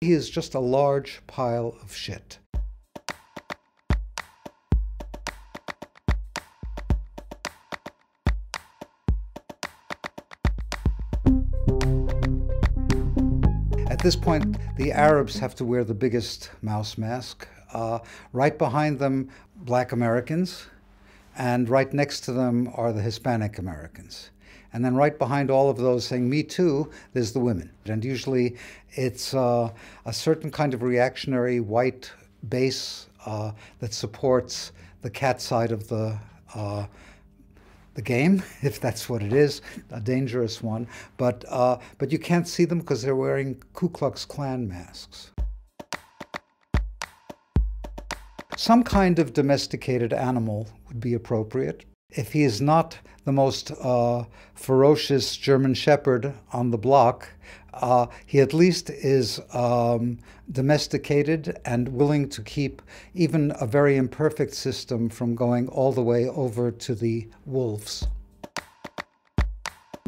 He is just a large pile of shit. At this point, the Arabs have to wear the biggest mouse mask. Right behind them, Black Americans, and right next to them are the Hispanic Americans. And then right behind all of those saying, "Me too," there's the women. And usually it's a certain kind of reactionary white base that supports the cat side of the game, if that's what it is, a dangerous one. But you can't see them because they're wearing Ku Klux Klan masks. Some kind of domesticated animal would be appropriate. If he is not the most ferocious German Shepherd on the block, he at least is domesticated and willing to keep even a very imperfect system from going all the way over to the wolves.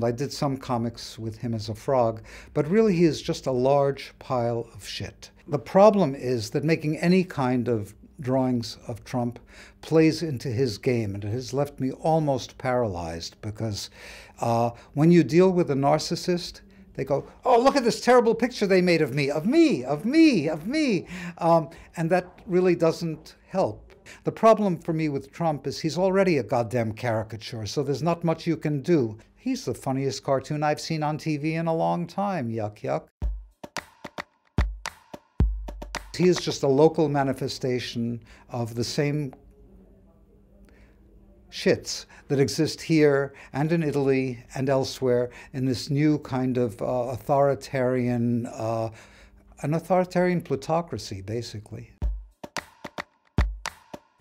I did some comics with him as a frog, but really he is just a large pile of shit. The problem is that making any kind of drawings of Trump plays into his game, and it has left me almost paralyzed because when you deal with a narcissist, they go, "Oh, look at this terrible picture they made of me, of me, of me, of me." And that really doesn't help. The problem for me with Trump is he's already a goddamn caricature, so there's not much you can do. He's the funniest cartoon I've seen on TV in a long time, yuck, yuck. He is just a local manifestation of the same shits that exist here and in Italy and elsewhere in this new kind of authoritarian plutocracy, basically.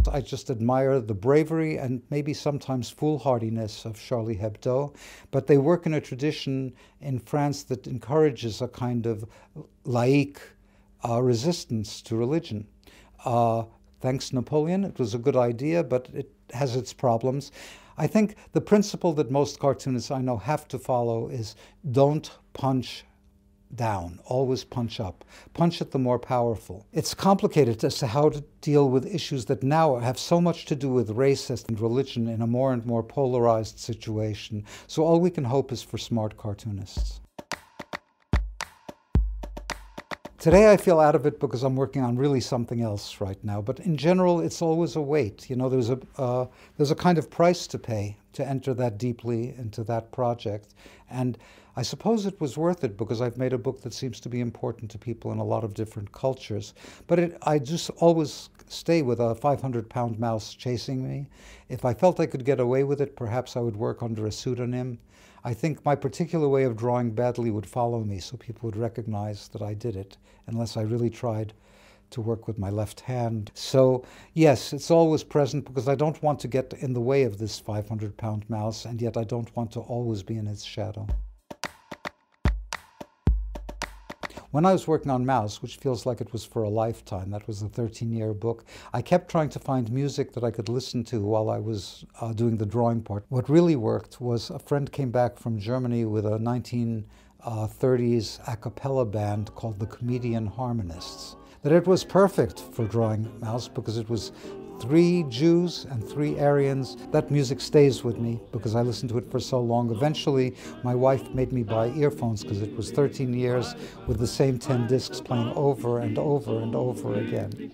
I just admire the bravery and maybe sometimes foolhardiness of Charlie Hebdo, but they work in a tradition in France that encourages a kind of laïque resistance to religion. Thanks to Napoleon, it was a good idea, but it has its problems. I think the principle that most cartoonists I know have to follow is don't punch down, always punch up. Punch at the more powerful. It's complicated as to how to deal with issues that now have so much to do with race and religion in a more and more polarized situation. So all we can hope is for smart cartoonists. Today I feel out of it because I'm working on really something else right now, but in general it's always a wait. You know, there's a kind of price to pay to enter that deeply into that project, and I suppose it was worth it because I've made a book that seems to be important to people in a lot of different cultures. But I just always stay with a 500-pound mouse chasing me. If I felt I could get away with it, perhaps I would work under a pseudonym. I think my particular way of drawing badly would follow me, so people would recognize that I did it, unless I really tried to work with my left hand. So yes, it's always present because I don't want to get in the way of this 500-pound mouse, and yet I don't want to always be in its shadow. When I was working on Mouse, which feels like it was for a lifetime, that was a 13-year book, I kept trying to find music that I could listen to while I was doing the drawing part. What really worked was a friend came back from Germany with a 1930s a cappella band called the Comedian Harmonists. That it was perfect for drawing Mouse because it was 3 Jews and 3 Aryans. That music stays with me because I listened to it for so long. Eventually, my wife made me buy earphones because it was 13 years with the same 10 discs playing over and over and over again.